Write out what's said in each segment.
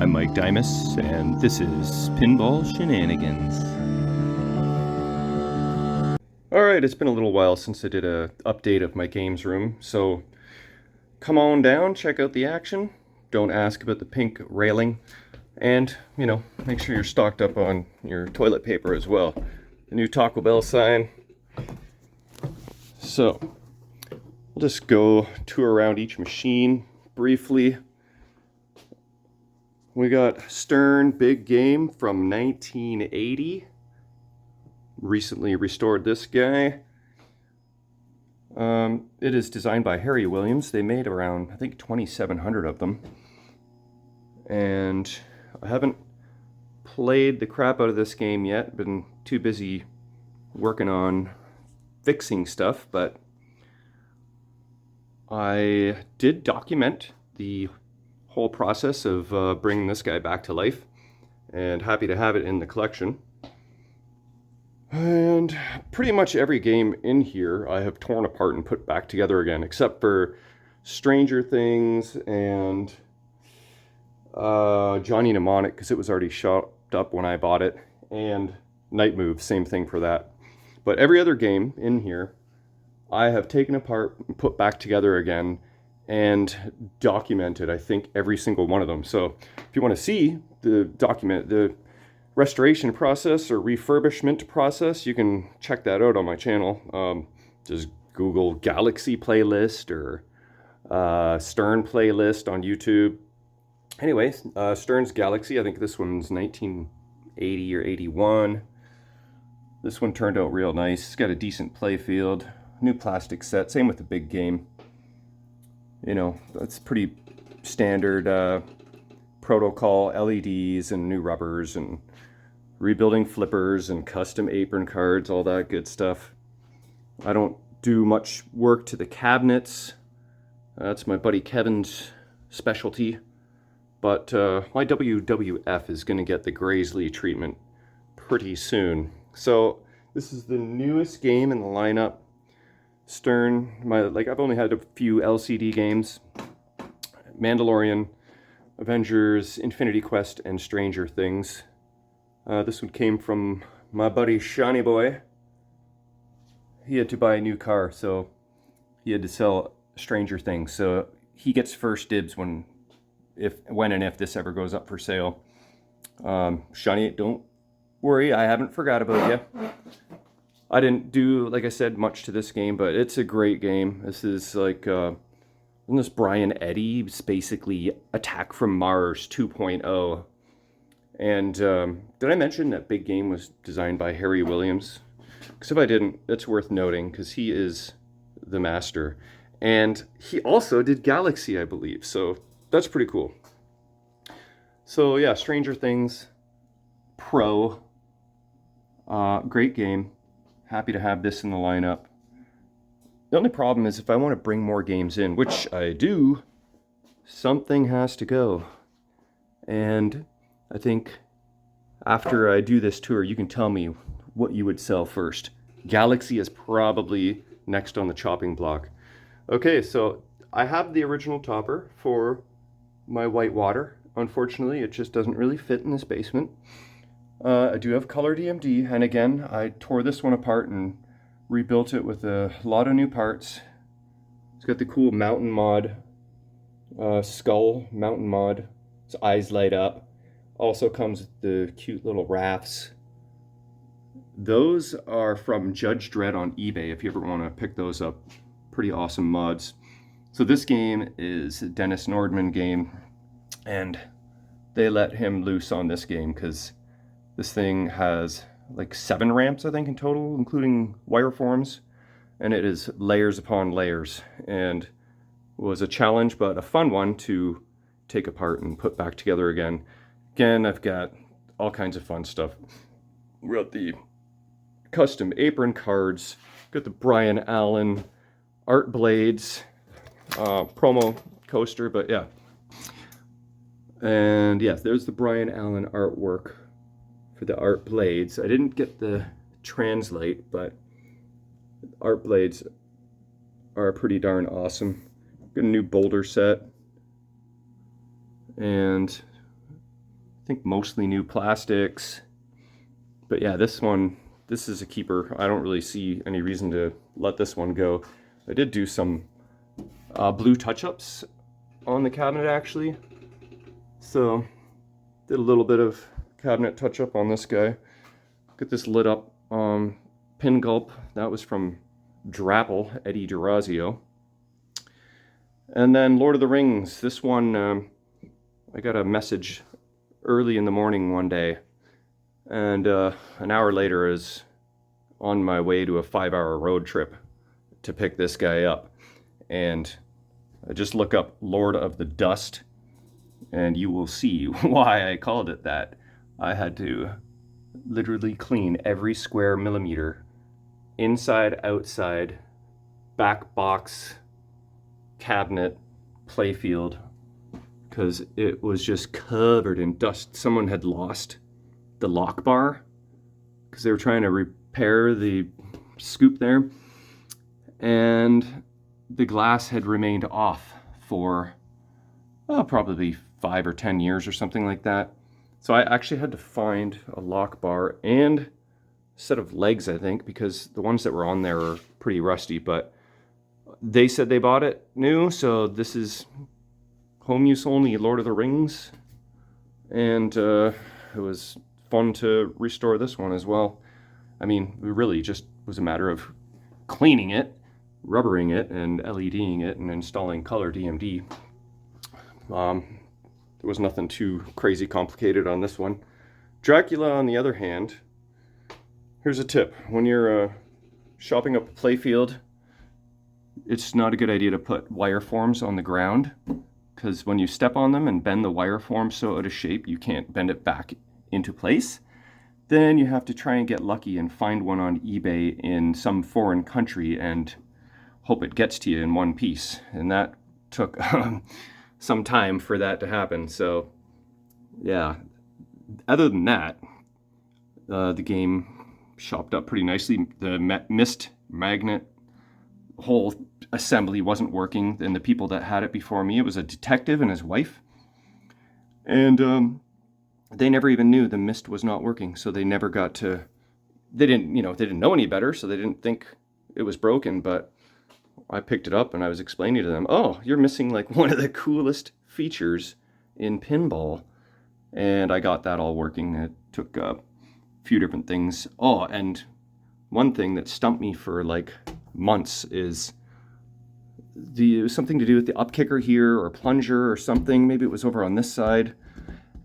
I'm Mike Dimas, and this is Pinball Shenanigans. Alright, it's been a little while since I did an update of my games room, so come on down, check out the action. Don't ask about the pink railing, and, make sure you're stocked up on your toilet paper as well. The new Taco Bell sign. So, we'll just go tour around each machine briefly. We got Stern Big Game from 1980. Recently restored this guy. It is designed by Harry Williams. They made around, I think, 2,700 of them. And I haven't played the crap out of this game yet. Been too busy working on fixing stuff, but I did document the whole process of bringing this guy back to life, and happy to have it in the collection. And pretty much every game in here I have torn apart and put back together again, except for Stranger Things and Johnny Mnemonic, because it was already shot up when I bought it, and Night Move, same thing for that. But every other game in here I have taken apart and put back together again and documented, I think, every single one of them. So if you want to see the restoration process or refurbishment process, you can check that out on my channel. Just Google Galaxy playlist or Stern playlist on YouTube. Anyways, Stern's Galaxy, I think this one's 1980 or 81. This one turned out real nice. It's got a decent play field, new plastic set, same with the Big Game. That's pretty standard protocol, LEDs and new rubbers and rebuilding flippers and custom apron cards, all that good stuff. I don't do much work to the cabinets. That's my buddy Kevin's specialty. But my WWF is going to get the Graisley treatment pretty soon. So this is the newest game in the lineup. Stern, I've only had a few LCD games. Mandalorian, Avengers, Infinity Quest, and Stranger Things. This one came from my buddy Shiny Boy. He had to buy a new car, so he had to sell Stranger Things. So he gets first dibs when and if this ever goes up for sale. Shiny, don't worry, I haven't forgot about you. I didn't do, like I said, much to this game, but it's a great game. This is like, isn't this Brian Eddy? It's basically Attack from Mars 2.0. And did I mention that Big Game was designed by Harry Williams? Because if I didn't, that's worth noting, because he is the master. And he also did Galaxy, I believe, so that's pretty cool. So yeah, Stranger Things Pro, great game. Happy to have this in the lineup. The only problem is if I want to bring more games in, which I do, something has to go. And I think after I do this tour, you can tell me what you would sell first. Galaxy is probably next on the chopping block. Okay, so I have the original topper for my Whitewater. Unfortunately, it just doesn't really fit in this basement. I do have color DMD, and again, I tore this one apart and rebuilt it with a lot of new parts. It's got the cool mountain mod, skull mountain mod. Its eyes light up. Also comes with the cute little rafts. Those are from Judge Dredd on eBay if you ever want to pick those up. Pretty awesome mods. So this game is a Dennis Nordman game, and they let him loose on this game because this thing has like 7 ramps, I think, in total, including wire forms, and it is layers upon layers, and was a challenge, but a fun one to take apart and put back together again. Again, I've got all kinds of fun stuff. We got the custom apron cards, got the Brian Allen art blades, promo coaster, but yeah. And yeah, there's the Brian Allen artwork for the art blades. I didn't get the translate, but art blades are pretty darn awesome. Got a new boulder set, and think mostly new plastics. But yeah, this is a keeper. I don't really see any reason to let this one go. I did do some blue touch-ups on the cabinet actually. So did a little bit of cabinet touch-up on this guy. Get this lit up pin gulp. That was from Drapple, Eddie Durazio. And then Lord of the Rings. This one, I got a message early in the morning one day. And an hour later is on my way to a 5-hour road trip to pick this guy up. And I just look up Lord of the Dust, and you will see why I called it that. I had to literally clean every square millimeter, inside, outside, back box, cabinet, playfield, because it was just covered in dust. Someone had lost the lock bar because they were trying to repair the scoop there, and the glass had remained off for probably 5 or 10 years or something like that. So I actually had to find a lock bar and a set of legs, I think, because the ones that were on there are pretty rusty, but they said they bought it new, so this is home use only Lord of the Rings. And it was fun to restore this one as well. I mean, it really just was a matter of cleaning it, rubbering it, and LEDing it, and installing color DMD. There was nothing too crazy complicated on this one. Dracula, on the other hand, here's a tip. When you're shopping up a playfield, it's not a good idea to put wire forms on the ground, because when you step on them and bend the wire form so out of shape you can't bend it back into place, then you have to try and get lucky and find one on eBay in some foreign country and hope it gets to you in one piece. And that took some time for that to happen. So yeah, other than that, the game shopped up pretty nicely. The mist magnet whole assembly wasn't working, and the people that had it before me, it was a detective and his wife, and they never even knew the mist was not working, so they never got to, they didn't know any better, so they didn't think it was broken. But I picked it up and I was explaining to them, oh, you're missing like one of the coolest features in Pinball. And I got that all working. It took a few different things. Oh, and one thing that stumped me for like months is something to do with the up kicker here, or plunger or something. Maybe it was over on this side.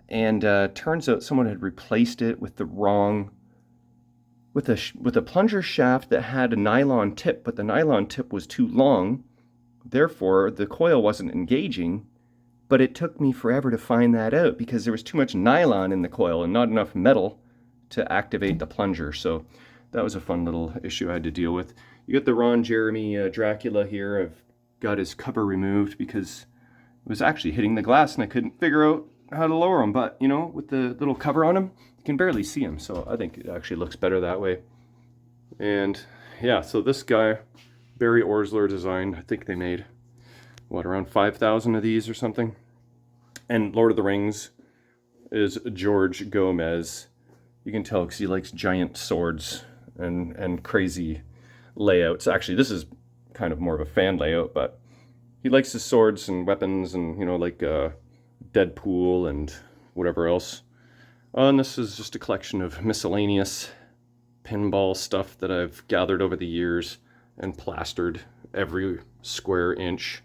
And turns out someone had replaced it with the wrong, with a plunger shaft that had a nylon tip, but the nylon tip was too long. Therefore, the coil wasn't engaging. But it took me forever to find that out because there was too much nylon in the coil and not enough metal to activate the plunger. So that was a fun little issue I had to deal with. You get the Ron Jeremy Dracula here. I've got his cover removed because it was actually hitting the glass and I couldn't figure out how to lower him. But, you know, with the little cover on him, you can barely see him. So I think it actually looks better that way. And yeah, so this guy, Barry Orsler design, I think they made, what, around 5,000 of these or something. And Lord of the Rings is George Gomez. You can tell because he likes giant swords and crazy layouts. Actually, this is kind of more of a fan layout, but he likes his swords and weapons and, you know, like Deadpool and whatever else. And this is just a collection of miscellaneous pinball stuff that I've gathered over the years and plastered every square inch.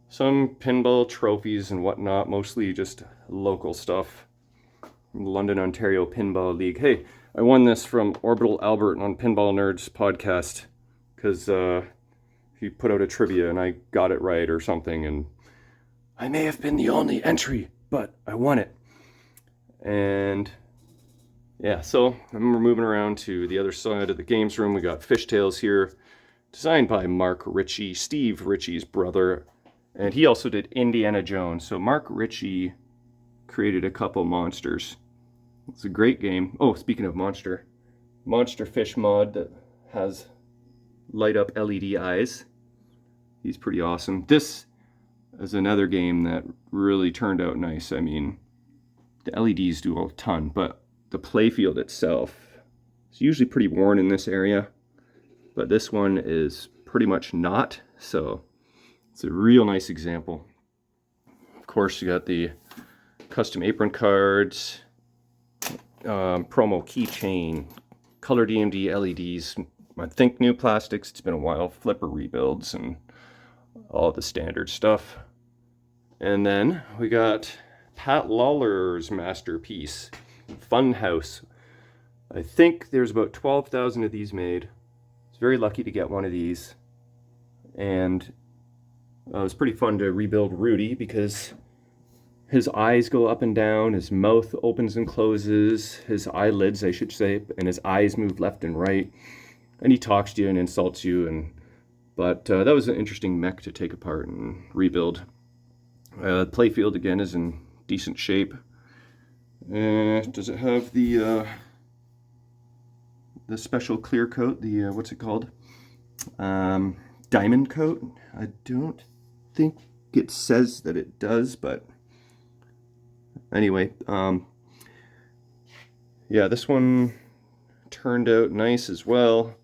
Some pinball trophies and whatnot, mostly just local stuff. London, Ontario Pinball League. Hey, I won this from Orbital Albert on Pinball Nerds podcast because he put out a trivia and I got it right or something, and I may have been the only entry, but I won it. And yeah, so we're moving around to the other side of the games room. We got Fishtails here, designed by Mark Ritchie, Steve Ritchie's brother. And he also did Indiana Jones. So Mark Ritchie created a couple monsters. It's a great game. Oh, speaking of monster fish mod that has light up LED eyes. He's pretty awesome. This is another game that really turned out nice. I mean, The LEDs do a ton, but the playfield itself is usually pretty worn in this area, but this one is pretty much not, so it's a real nice example. Of course, you got the custom apron cards, promo keychain, color DMD LEDs, I think new plastics, it's been a while, flipper rebuilds, and all the standard stuff. And then we got Pat Lawler's masterpiece, Funhouse. I think there's about 12,000 of these made. I was very lucky to get one of these. And it was pretty fun to rebuild Rudy because his eyes go up and down, his mouth opens and closes, his eyelids, I should say, and his eyes move left and right. And he talks to you and insults you. But that was an interesting mech to take apart and rebuild. The playfield again is in decent shape. Does it have the special clear coat? The what's it called? Diamond coat? I don't think it says that it does, but anyway, yeah, this one turned out nice as well.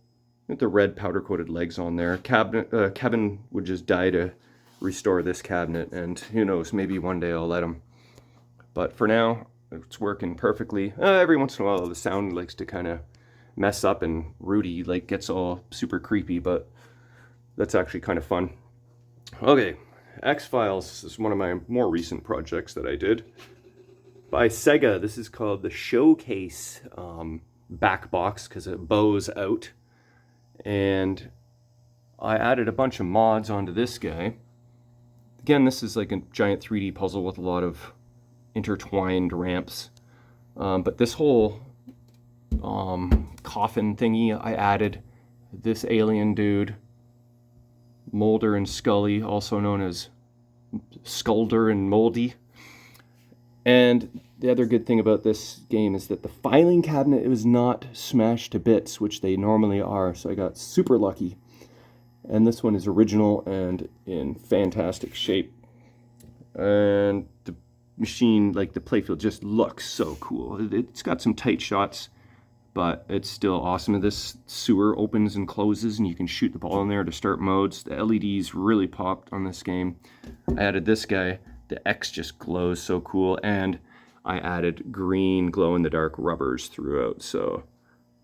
With the red powder coated legs on there. Kevin would just die to restore this cabinet, and who knows, maybe one day I'll let him. But for now, it's working perfectly. Every once in a while the sound likes to kind of mess up and Rudy like gets all super creepy, but that's actually kind of fun. Okay, X-Files is one of my more recent projects that I did by Sega. This is called the Showcase back box because it bows out. And I added a bunch of mods onto this guy. Again, this is like a giant 3D puzzle with a lot of intertwined ramps. But this whole coffin thingy, I added this alien dude, Mulder and Scully, also known as Skulder and Moldy. And the other good thing about this game is that the filing cabinet, it was not smashed to bits, which they normally are, so I got super lucky. And this one is original and in fantastic shape. And the machine, like the playfield, just looks so cool. It's got some tight shots, but it's still awesome. This sewer opens and closes, and you can shoot the ball in there to start modes. The LEDs really popped on this game. I added this guy. The X just glows so cool, and I added green glow-in-the-dark rubbers throughout, so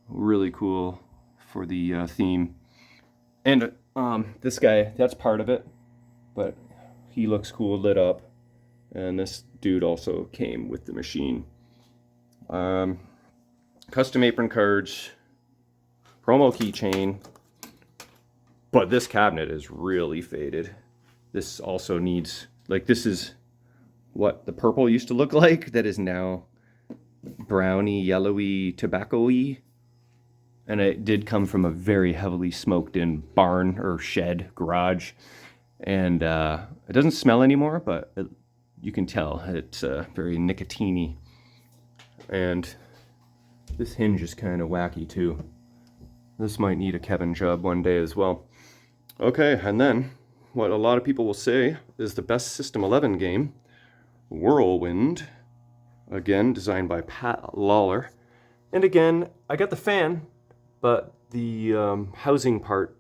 really cool for the theme. And this guy, that's part of it, but he looks cool lit up, and this dude also came with the machine. Custom apron cards, promo keychain, but this cabinet is really faded. This also needs, like, this is what the purple used to look like, that is now browny, yellowy, tobacco-y. And it did come from a very heavily smoked in barn or shed garage. And it doesn't smell anymore, but you can tell it's very nicotine-y. And this hinge is kind of wacky too. This might need a Kevin job one day as well. Okay, and then what a lot of people will say is the best System 11 game, Whirlwind, again designed by Pat Lawler. And again, I got the fan, but the housing part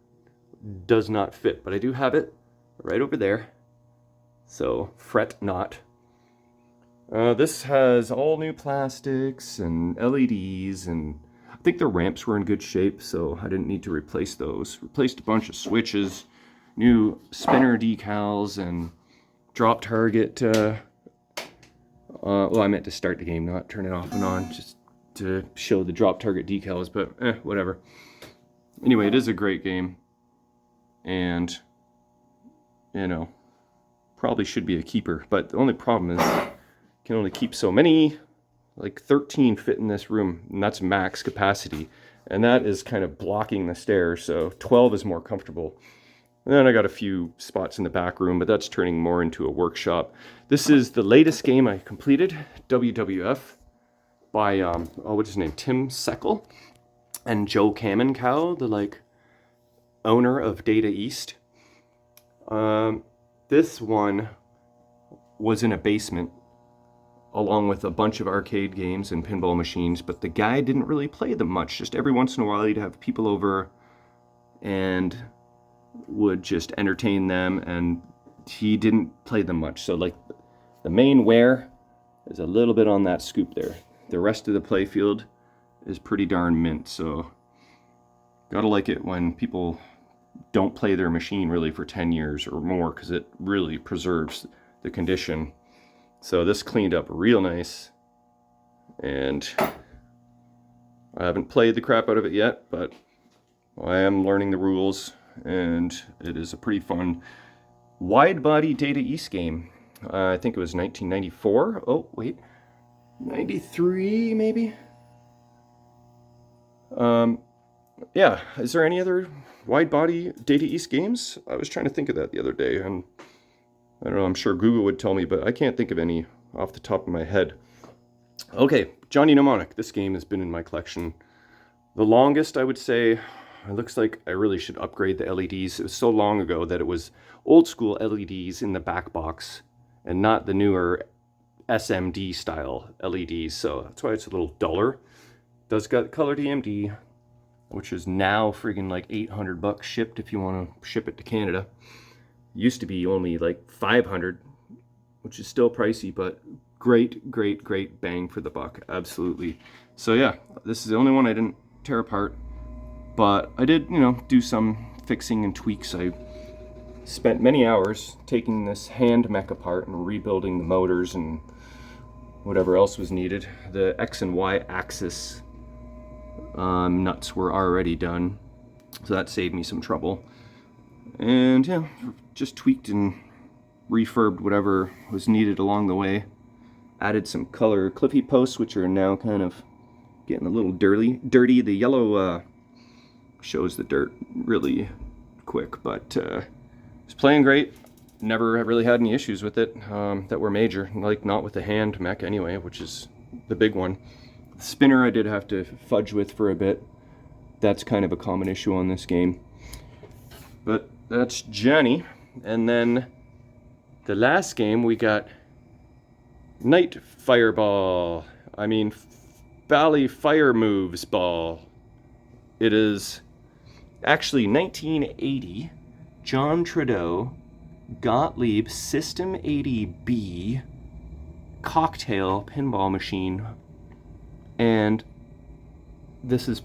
does not fit, but I do have it right over there, so fret not. This has all new plastics and LEDs, and I think the ramps were in good shape, so I didn't need to replace those. Replaced a bunch of switches, new spinner decals, and drop target. Well, I meant to start the game, not turn it off and on, just to show the drop target decals, but whatever. Anyway, it is a great game, and you know, probably should be a keeper, but the only problem is you can only keep so many. Like 13 fit in this room, and that's max capacity, and that is kind of blocking the stairs, so 12 is more comfortable. And then I got a few spots in the back room, but that's turning more into a workshop. This is the latest game I completed, WWF, by what's his name, Tim Seckel and Joe Kamenkow, the owner of Data East. This one was in a basement along with a bunch of arcade games and pinball machines, but the guy didn't really play them much. Just every once in a while he'd have people over and would just entertain them, and he didn't play them much. So like the main wear is a little bit on that scoop there. The rest of the playfield is pretty darn mint, so gotta like it when people don't play their machine really for 10 years or more, because it really preserves the condition. So this cleaned up real nice, and I haven't played the crap out of it yet, but I am learning the rules, and it is a pretty fun wide body Data East game. I think it was 1994. Oh wait, 93 maybe. Yeah, is there any other wide body Data East games? I was trying to think of that the other day, and I don't know, I'm sure Google would tell me, but I can't think of any off the top of my head. Okay, Johnny Mnemonic. This game has been in my collection the longest, I would say. It looks like I really should upgrade the LEDs. It was so long ago that it was old school LEDs in the back box and not the newer SMD style LEDs, so that's why it's a little duller. It does got colored EMD, which is now friggin' like $800 shipped if you want to ship it to Canada. Used to be only like $500, which is still pricey, but great bang for the buck. Absolutely. So yeah, this is the only one I didn't tear apart, but I did, you know, do some fixing and tweaks. I spent many hours taking this hand mech apart and rebuilding the motors and whatever else was needed. The X and Y axis nuts were already done, so that saved me some trouble. And yeah, just tweaked and refurbed whatever was needed along the way. Added some color cliffy posts, which are now kind of getting a little dirty. The yellow shows the dirt really quick, but it's playing great. Never really had any issues with it that were major, like not with the hand mech anyway, which is the big one. The spinner I did have to fudge with for a bit. That's kind of a common issue on this game. But that's Johnny. And then the last game we got Night Fireball. Bally Fire Moves Ball. It is actually 1980 John Trudeau Gottlieb System 80B cocktail pinball machine. And this is,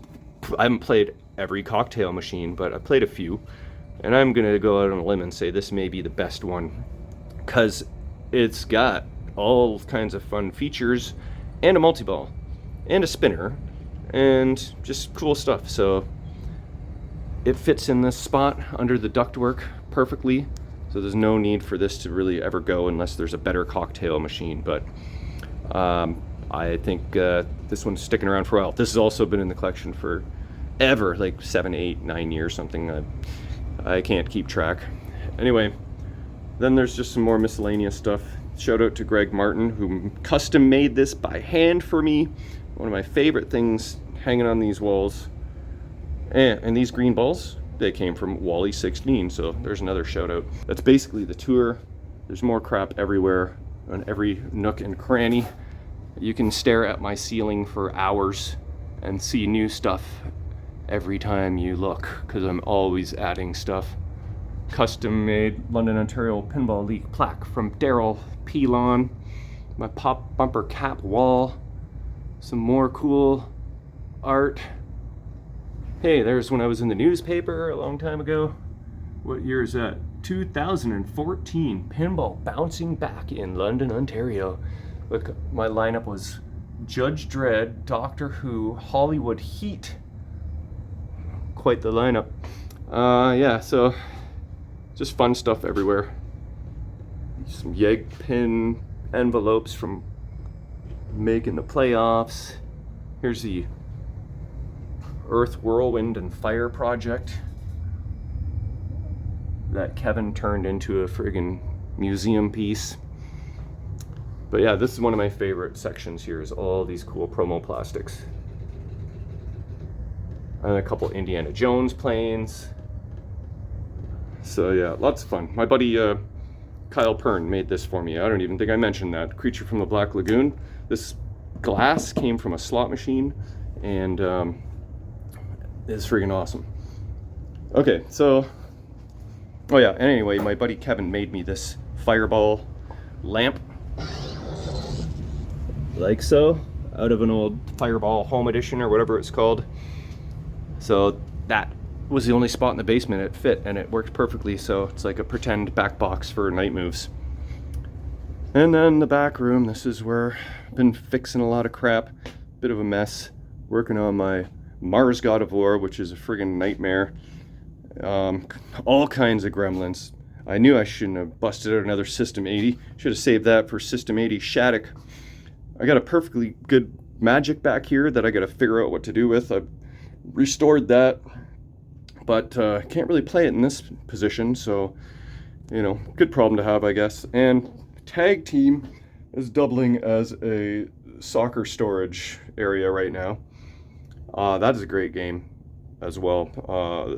I haven't played every cocktail machine, but I've played a few, and I'm gonna go out on a limb and say this may be the best one, because it's got all kinds of fun features and a multi-ball and a spinner and just cool stuff. So it fits in this spot under the ductwork perfectly, so there's no need for this to really ever go unless there's a better cocktail machine. But I think this one's sticking around for a while. This has also been in the collection for ever, like 7, 8, 9 years, something. I can't keep track. Anyway, then there's just some more miscellaneous stuff. Shout out to Greg Martin, who custom made this by hand for me. One of my favorite things hanging on these walls. And these green balls, they came from Wally 16, so there's another shout out. That's basically the tour. There's more crap everywhere, on every nook and cranny. You can stare at my ceiling for hours and see new stuff every time you look, because I'm always adding stuff. Custom made London, Ontario Pinball League plaque from Daryl Pelon. My pop bumper cap wall. Some more cool art. Hey, there's when I was in the newspaper a long time ago. What year is that? 2014. Pinball bouncing back in London, Ontario. Look, my lineup was Judge Dredd, Doctor Who, Hollywood Heat. Quite the lineup. Yeah, so just fun stuff everywhere. Some Yeg pin envelopes from making the playoffs. Here's the Earth, Whirlwind, and Fire project that Kevin turned into a friggin' museum piece. But yeah, this is one of my favorite sections here, is all these cool promo plastics. And a couple Indiana Jones planes. So yeah, lots of fun. My buddy Kyle Pern made this for me. I don't even think I mentioned that. Creature from the Black Lagoon. This glass came from a slot machine, and it's freaking awesome. Okay, so, oh yeah, and anyway, my buddy Kevin made me this fireball lamp, like so, out of an old Fireball Home Edition or whatever it's called. So that was the only spot in the basement it fit, and it worked perfectly, so it's like a pretend back box for night moves. And then the back room, this is where I've been fixing a lot of crap, bit of a mess, working on my Mars God of War, which is a friggin' nightmare. All kinds of gremlins. I knew I shouldn't have busted out another System 80. Should have saved that for System 80 Shattuck. I got a perfectly good Magic back here that I got to figure out what to do with. I restored that, but can't really play it in this position, so, you know, good problem to have, I guess. And Tag Team is doubling as a soccer storage area right now. That is a great game as well.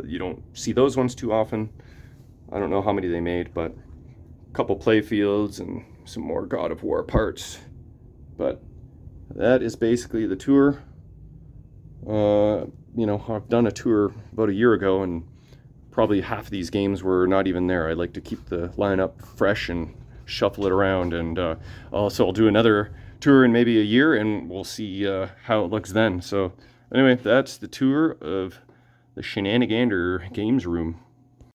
You don't see those ones too often. I don't know how many they made, but a couple play fields and some more God of War parts. But that is basically the tour. You know, I've done a tour about a year ago, and probably half of these games were not even there. I like to keep the lineup fresh and shuffle it around, and also I'll do another tour in maybe a year, and we'll see how it looks then. So anyway, that's the tour of the Shenanigander Games Room.